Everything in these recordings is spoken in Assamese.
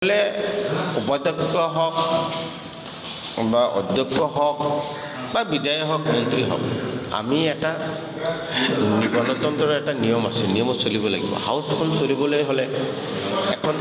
উপাধ্যক্ষ হোক বা অধ্যক্ষ হোক বা বিধায়ক হোক মন্ত্রী হোক আমি এটা গণতন্ত্রের একটা নিয়ম আছে, নিয়মত চলিব লাগিব। হাউসখন চলিবলৈ হলে এখন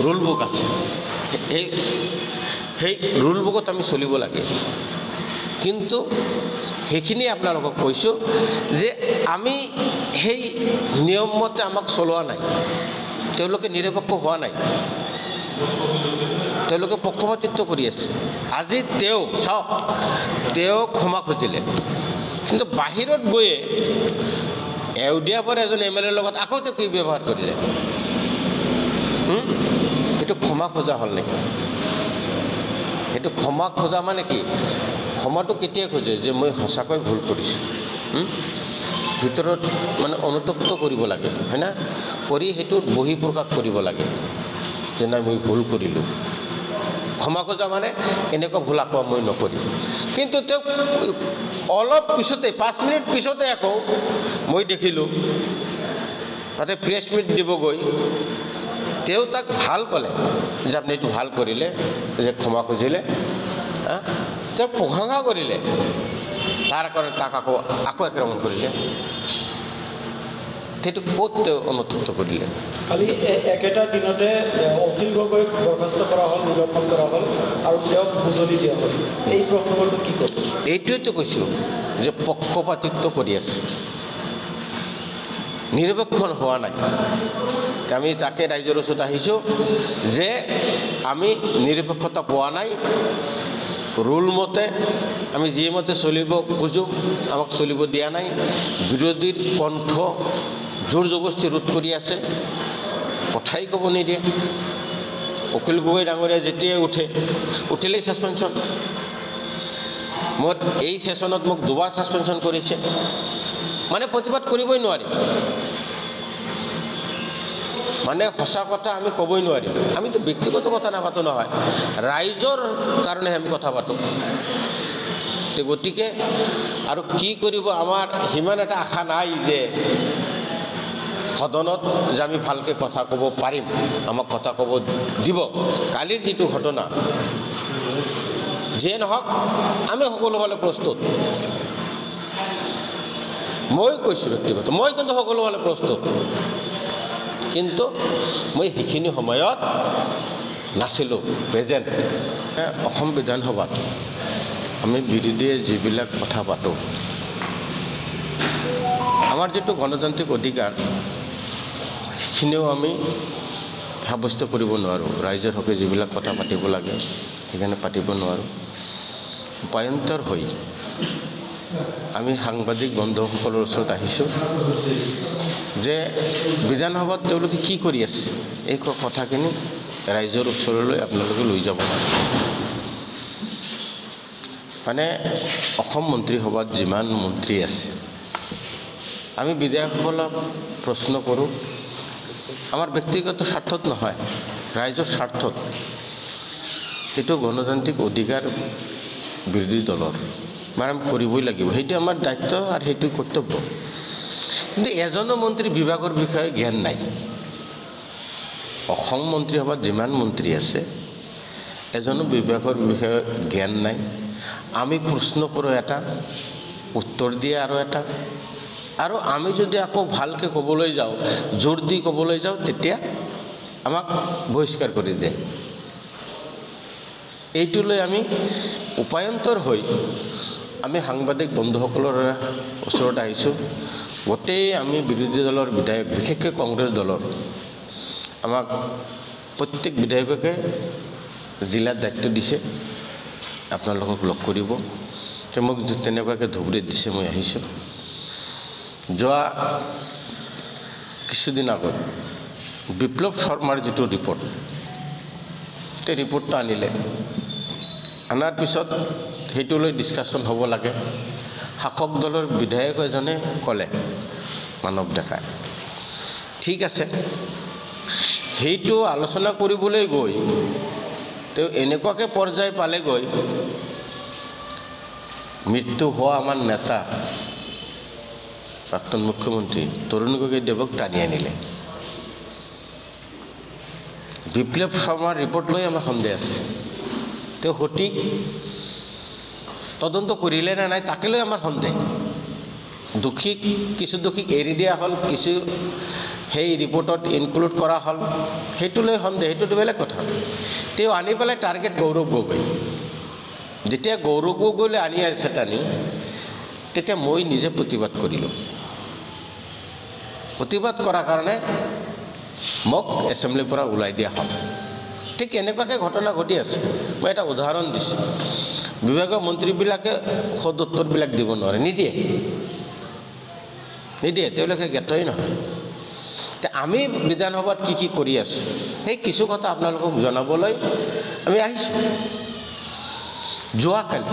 রুল বুক আছে, সেই রুল বুকত আমি চলিব লাগে। কিন্তু সেইখিনি আপোনালোকক কৈছোঁ যে আমি সেই নিয়ম মতে আমাক চলোৱা নাই, তেওঁলোকে নিৰপেক্ষ হোৱা নাই, তেওঁলোকে পক্ষপাতিত্ব কৰি আছে। আজি তেওঁ চাওক, তেওঁ ক্ষমা খুজিলে, কিন্তু বাহিৰত গৈয়ে এউদিয়াপৰ এজন MLA লগত আকৌ তেওঁ কি ব্যৱহাৰ কৰিলে? এইটো ক্ষমা খোজা হ'ল নেকি? এইটো ক্ষমা খোজা মানে কি? ক্ষমাটো কেতিয়া খোজে? যে মই সঁচাকৈ ভুল কৰিছোঁ, ভিতৰত মানে অনুতপ্ত কৰিব লাগে, হয় না? কৰি সেইটো বহি প্ৰকাশ কৰিব লাগে যে নাই মই ভুল কৰিলোঁ। ক্ষমা খোজা মানে এনেকুৱা ভুল আকৌ মই নকৰিম। কিন্তু তেওঁ অলপ পিছতে 5 মিনিট পিছতে আকৌ মই দেখিলোঁ তাতে প্ৰেছ মিট দিবগৈ, তেওঁ তাক ভাল ক'লে যে আপুনি এইটো ভাল কৰিলে, যে ক্ষমা খুজিলে, তেওঁ প্ৰশংসা কৰিলে, তাৰ কাৰণে তাক আকৌ আক্ৰমণ কৰিলে। সেইটো ক'ত তেওঁ অনুতপ্ত কৰিলে? খালি একেটা দিনতে অখিল গগৈক বৰখাস্ত কৰা হ'ল, নিলম্বন কৰা হ'ল আৰু তেওঁক বুজনি দিয়া হ'ল। এই প্ৰসংগটো কি ক'ব? এইটোৱেতো কৈছোঁ যে পক্ষপাতিত্ব কৰি আছে, নিৰপেক্ষ হোৱা নাই। আমি তাকে ৰাইজৰ ওচৰত আহিছোঁ যে আমি নিৰপেক্ষতা পোৱা নাই, ৰুল মতে আমি যি মতে চলিব খোজোঁ আমাক চলিব দিয়া নাই। বিৰোধীৰ কণ্ঠ জোৰ জবস্তি ৰোধ কৰি আছে, কথাই ক'ব নিদিয়ে। অখিল গগৈ ডাঙৰীয়া যেতিয়াই উঠিলেই ছাছপেনশ্যন। মোৰ এই ছেশ্যনত মোক 2বাৰ ছাছপেনশ্যন কৰিছে, মানে প্ৰতিবাদ কৰিবই নোৱাৰিম, মানে সঁচা কথা আমি ক'বই নোৱাৰিম। আমিতো ব্যক্তিগত কথা নাপাতো নহয়, ৰাইজৰ কাৰণে আমি কথা পাতোঁ। গতিকে আৰু কি কৰিব, আমাৰ সিমান এটা আশা নাই যে সদনত যে আমি ভালকৈ কথা ক'ব পাৰিম, আমাক কথা ক'ব দিব। কালিৰ যিটো ঘটনা যিয়ে নহওক, আমি সকলোফালে প্ৰস্তুত। মই কৈছোঁ ব্যক্তিগত, মই কিন্তু সকলোফালে প্ৰস্তুত, কিন্তু মই সেইখিনি সময়ত নাছিলোঁ প্ৰেজেণ্ট। অসম বিধানসভাত আমি বিৰোধীয়ে যিবিলাক কথা পাতোঁ, আমাৰ যিটো গণতান্ত্ৰিক অধিকাৰ সেইখিনিও আমি সাব্যস্ত কৰিব নোৱাৰোঁ। ৰাইজৰ হকে যিবিলাক কথা পাতিব লাগে সেইখিনি পাতিব নোৱাৰোঁ। উপায়ন্তৰ হৈ আমি সাংবাদিক বন্ধুসকলৰ ওচৰত আহিছোঁ যে বিধানসভাত তেওঁলোকে কি কৰি আছে, এই কথাখিনি ৰাইজৰ ওচৰলৈ আপোনালোকে লৈ যাব পাৰে। মানে অসম মন্ত্ৰীসভাত যিমান মন্ত্ৰী আছে, আমি বিধায়কসকলক প্ৰশ্ন কৰোঁ, আমাৰ ব্যক্তিগত স্বাৰ্থত নহয়, ৰাইজৰ স্বাৰ্থত। এইটো গণতান্ত্ৰিক অধিকাৰ বিৰোধী দলৰ, মানে আমি কৰিবই লাগিব, সেইটো আমাৰ দায়িত্ব আৰু সেইটো কৰ্তব্য। কিন্তু এজনো মন্ত্ৰী বিভাগৰ বিষয়ে জ্ঞান নাই। অসম মন্ত্ৰীসভাত যিমান মন্ত্ৰী আছে, এজনো বিভাগৰ বিষয়ে জ্ঞান নাই। আমি প্ৰশ্ন কৰোঁ এটা, উত্তৰ দিয়ে আৰু এটা, আৰু আমি যদি আকৌ ভালকৈ ক'বলৈ যাওঁ, জোৰ দি ক'বলৈ যাওঁ, তেতিয়া আমাক বহিষ্কাৰ কৰি দিয়ে। এইটো লৈ আমি উপায়ন্তৰ হৈ আমি সাংবাদিক বন্ধুসকলৰ ওচৰত আহিছোঁ। গোটেই আমি বিৰোধী দলৰ বিধায়ক, বিশেষকৈ কংগ্ৰেছ দলৰ, আমাক প্ৰত্যেক বিধায়ককে জিলাত দায়িত্ব দিছে, আপোনালোকক লগ কৰিব। মোক তেনেকুৱাকৈ ধুবুৰীত দিছে, মই আহিছোঁ। যোৱা কিছুদিন আগত বিপ্লৱ শৰ্মাৰ যিটো ৰিপৰ্ট, সেই ৰিপৰ্টটো আনিলে। আনাৰ পিছত সেইটো লৈ ডিছকাশ্যন হ'ব লাগে। শাসক দলৰ বিধায়ক এজনে ক'লে, মানৱ ডেকাই, ঠিক আছে, সেইটো আলোচনা কৰিবলৈ গৈ তেওঁ এনেকুৱাকৈ পৰ্যায় পালেগৈ, মৃত্যু হোৱা আমাৰ নেতা প্ৰাক্তন মুখ্যমন্ত্ৰী তৰুণ গগৈদেৱক টানি আনিলে। বিপ্লৱ শৰ্মাৰ ৰিপৰ্ট লৈ আমাৰ সন্দেহ আছে। তেওঁ সঠিক তদন্ত কৰিলে নে নাই তাকে লৈ আমাৰ সন্দেহ। কিছু দোষীক এৰি দিয়া হ'ল, কিছু সেই ৰিপৰ্টত ইনক্লুড কৰা হ'ল, সেইটো লৈ সন্দেহ, সেইটোতো বেলেগ কথা। তেওঁ আনি পেলাই টাৰ্গেট গৌৰৱ গগৈ। যেতিয়া গৌৰৱ গগৈলৈ আনি আছে টানি, তেতিয়া মই নিজে প্ৰতিবাদ কৰিলোঁ। প্ৰতিবাদ কৰাৰ কাৰণে মোক এছেম্বলিৰ পৰা ওলাই দিয়া হ'ল। ঠিক এনেকুৱাকৈ ঘটনা ঘটি আছে। মই এটা উদাহৰণ দিছোঁ। বিভাগীয় মন্ত্ৰীবিলাকে সদ উত্তৰবিলাক দিব নোৱাৰে, নিদিয়ে, তেওঁলোকে জ্ঞাতই নহয়। আমি বিধানসভাত কি কৰি আছোঁ সেই কিছু কথা আপোনালোকক জনাবলৈ আমি আহিছোঁ। যোৱাকালি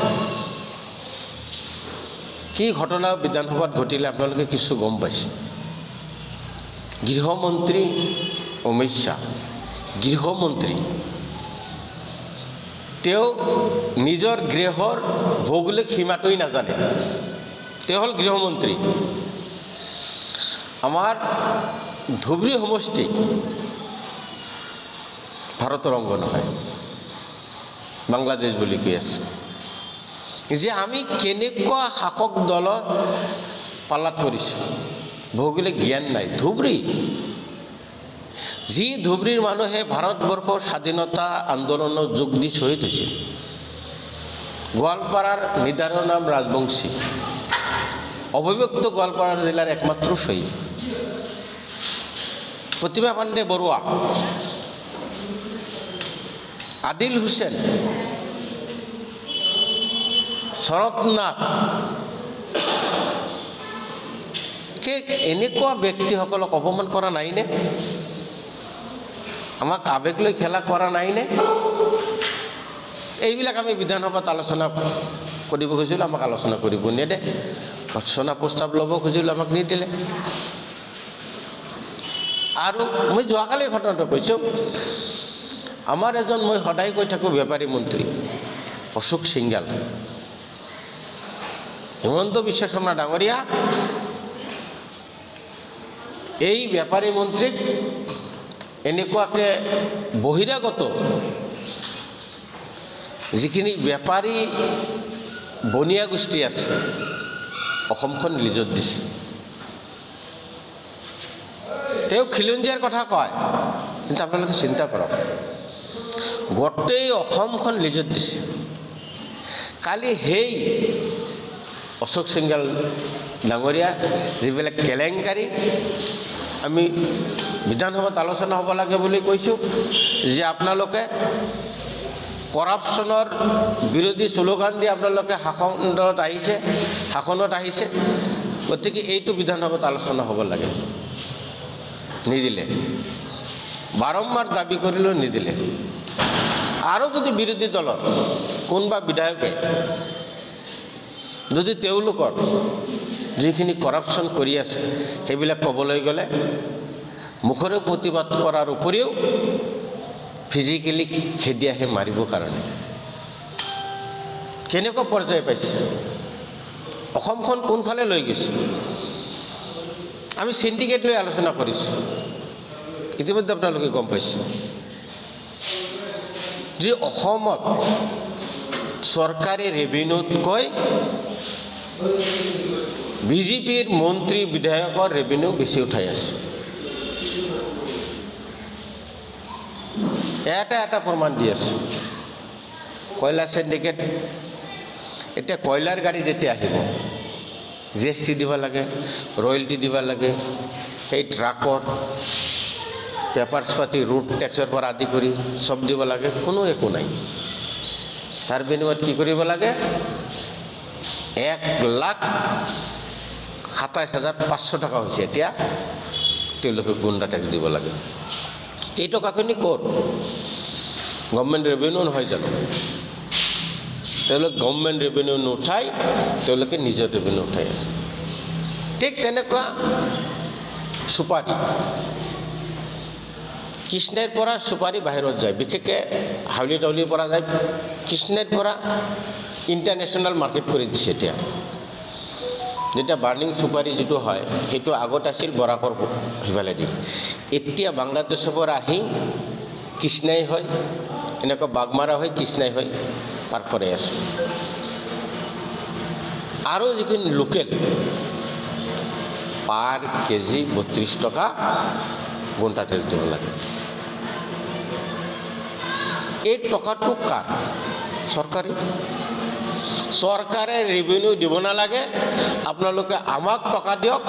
কি ঘটনা বিধানসভাত ঘটিলে আপোনালোকে কিছু গম পাইছে। গৃহমন্ত্ৰী অমিত শ্বাহ, গৃহমন্ত্ৰী, তেওঁ নিজৰ গৃহৰ ভৌগোলিক সীমাটোই নাজানে। তেওঁ হ'ল গৃহমন্ত্ৰী। আমাৰ ধুবুৰী সমষ্টি ভাৰতৰ অংগ নহয়, বাংলাদেশ বুলি কৈ আছে। যে আমি কেনেকুৱা শাসক দলৰ পালাত পৰিছোঁ, ভৌগোলিক জ্ঞান নাই। ধুবুৰী, যি ধুবুৰীৰ মানুহে ভাৰতবৰ্ষৰ স্বাধীনতা আন্দোলনত যোগ দি শ্বহীদ হৈছিল। গোৱালপাৰাৰ নিদাৰৰ নাম ৰাজবংশী, অবিভক্ত গোৱালপাৰা জিলাৰ একমাত্ৰ শ্বহীদ। প্ৰতিমা পাণ্ডে বৰুৱা, আদিল হুছেইন, শৰৎ নাথ, এনেকুৱা ব্যক্তিসকলক অপমান কৰা নাইনে? আমাক আৱেগ লৈ খেলা কৰা নাইনে? এইবিলাক আমি বিধানসভাত আলোচনা কৰিব খুজিছিলোঁ, আমাক আলোচনা কৰিব নেদে। ভৎসনা প্ৰস্তাৱ ল'ব খুজিলোঁ, আমাক নিদিলে। আৰু মই যোৱাকালিৰ ঘটনাটো কৈছোঁ। আমাৰ এজন, মই সদায় কৈ থাকোঁ, বেপাৰী মন্ত্ৰী অশোক সিংগাল, হিমন্ত বিশ্ব শৰ্মা ডাঙৰীয়া এই বেপাৰী মন্ত্ৰীক এনেকুৱাকৈ বহিৰাগত যিখিনি বেপাৰী বনিয়া গোষ্ঠী আছে, অসমখন লিজত দিছে। তেওঁ খিলঞ্জীয়াৰ কথা কয়, কিন্তু আপোনালোকে চিন্তা কৰক, গোটেই অসমখন লিজত দিছে। কালি সেই অশোক সিংগাল ডাঙৰীয়া যিবিলাক কেলেংকাৰী আমি বিধানসভাত আলোচনা হ'ব লাগে বুলি কৈছোঁ, যে আপোনালোকে কৰাপশ্যনৰ বিৰোধী শ্লোগান দি আপোনালোকে শাসনত আহিছে, গতিকে এইটো বিধানসভাত আলোচনা হ'ব লাগে। নিদিলে, বাৰম্বাৰ দাবী কৰিলেও নিদিলে। আৰু যদি বিৰোধী দলৰ কোনোবা বিধায়কে যদি তেওঁলোকৰ যিখিনি কৰাপশ্যন কৰি আছে সেইবিলাক ক'বলৈ গ'লে মুখৰে প্ৰতিবাদ কৰাৰ উপৰিও ফিজিকেলি খেদি আহে মাৰিবৰ কাৰণে। কেনেকুৱা পৰ্যায় পাইছে, অসমখন কোনফালে লৈ গৈছে। আমি চিণ্ডিকেট লৈ আলোচনা কৰিছোঁ, ইতিমধ্যে আপোনালোকে গম পাইছে। যে অসমত চৰকাৰী ৰেভিনিউতকৈ বিজেপিৰ মন্ত্ৰী বিধায়কৰ ৰেভিনিউ বেছি উঠাই আছে। এটা প্ৰমাণ দি আছে। কয়লা চিণ্ডিকেট, এতিয়া কয়লাৰ গাড়ী যেতিয়া আহিব GST দিব লাগে, ৰয়েলটি দিব লাগে, সেই ট্ৰাকৰ পেপাৰ্ছ পাতি, ৰুট টেক্সৰ পৰা আদি কৰি চব দিব লাগে, কোনো একো নাই। তাৰ বিনিময়ত কি কৰিব লাগে, 1,27,500 টকা হৈছে এতিয়া, তেওঁলোকে গুণ্ডা টেক্স দিব লাগে। এই টকাখিনি ক'ৰ? গভৰ্ণমেণ্ট ৰেভিনিউ নহয় জানো? তেওঁলোকে গভৰ্ণমেণ্ট ৰেভিনিউ নুঠাই, তেওঁলোকে নিজৰ ৰেভিনিউ উঠাই আছে। ঠিক তেনেকুৱা চুপাৰী, কৃষ্ণাইৰ পৰা চুপাৰী বাহিৰত যায়, বিশেষকৈ হাউলি টাউলিৰ পৰা যায়, কৃষ্ণাইৰ পৰা ইণ্টাৰনেশ্যনেল মাৰ্কেট কৰি দিছে। এতিয়া যেতিয়া বাৰ্ণিং চুপাৰী যিটো হয়, সেইটো আগত আছিল বৰাকৰ সিফালে দি, এতিয়া বাংলাদেশৰ পৰা আহি কৃষ্ণাই হয়, এনেকুৱা বাগমাৰা হৈ কৃষ্ণাই হৈ পাৰ কৰাই আছে। আৰু যিখিনি লোকেল পাৰ কেজি 32 টকা গুণ্টা তেল দিব লাগে। এই টকাটো কাৰ? চৰকাৰী। চৰকাৰে ৰেভিনিউ দিব নালাগে, আপোনালোকে আমাক টকা দিয়ক,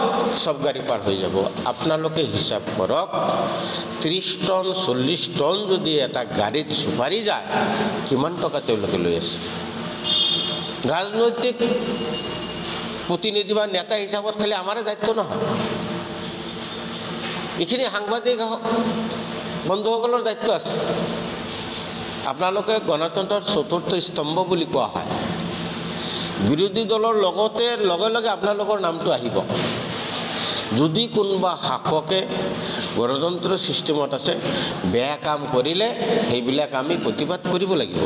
চব গাড়ী পাৰ হৈ যাব। আপোনালোকে হিচাপ কৰক, 30 টন 40 টন যদি এটা গাড়ীত চুপাৰি যায়, কিমান টকা তেওঁলোকে লৈ আছে? ৰাজনৈতিক প্ৰতিনিধি বা নেতা হিচাপত খালি আমাৰে দায়িত্ব নহয়, এইখিনি সাংবাদিক বন্ধুসকলৰ দায়িত্ব আছে। আপোনালোকে গণতন্ত্ৰৰ চতুৰ্থ স্তম্ভ বুলি কোৱা হয়। বিৰোধী দলৰ লগতে লগে লগে আপোনালোকৰ নামটো আহিব। যদি কোনোবা শাসকে গণতন্ত্ৰ ছিষ্টেমত আছে, বেয়া কাম কৰিলে সেইবিলাক আমি প্ৰতিবাদ কৰিব লাগিব।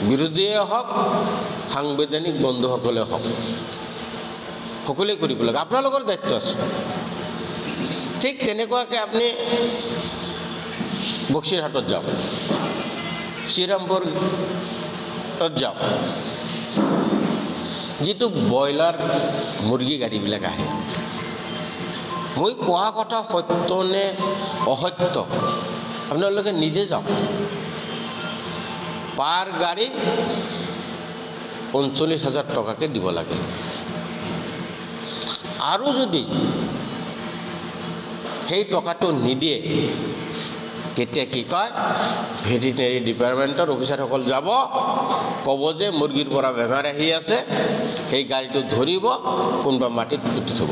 বিৰোধীয়ে হওক, সাংবিধানিক বন্ধুসকলে হওক, সকলোৱে কৰিব লাগে। আপোনালোকৰ দায়িত্ব আছে। ঠিক তেনেকুৱাকৈ আপুনি বক্সিৰহাটত যাওক, শ্ৰীৰামপুৰত যাওক, যিটো ব্ৰইলাৰ মুৰ্গী গাড়ীবিলাক আহে, মই কোৱা কথা সত্য নে অসত্য আপোনালোকে নিজে যাওক। পাৰ গাড়ী 39,000 টকাকৈ দিব লাগে। আৰু যদি সেই টকাটো নিদিয়ে, তেতিয়া কি কয়, ভেটেৰিনেৰী ডিপাৰ্টমেণ্টৰ অফিচাৰসকল যাব, ক'ব যে মুৰ্গীৰ পৰা বেমাৰ আহি আছে, সেই গাড়ীটো ধৰিব, কোনোবা মাটিত পুতি থ'ব।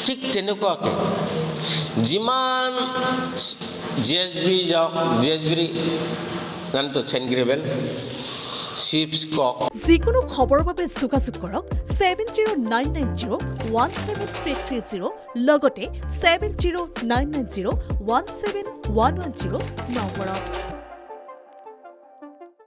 ঠিক তেনেকুৱাকৈ যিমান GSB যাওক, GSB জানতো চেইন গ্ৰেভেল, চিপছ, কক, যিকোনো খবৰৰ বাবে যোগাযোগ কৰক 7099017330 লগতে 7099017110 নম্বৰত।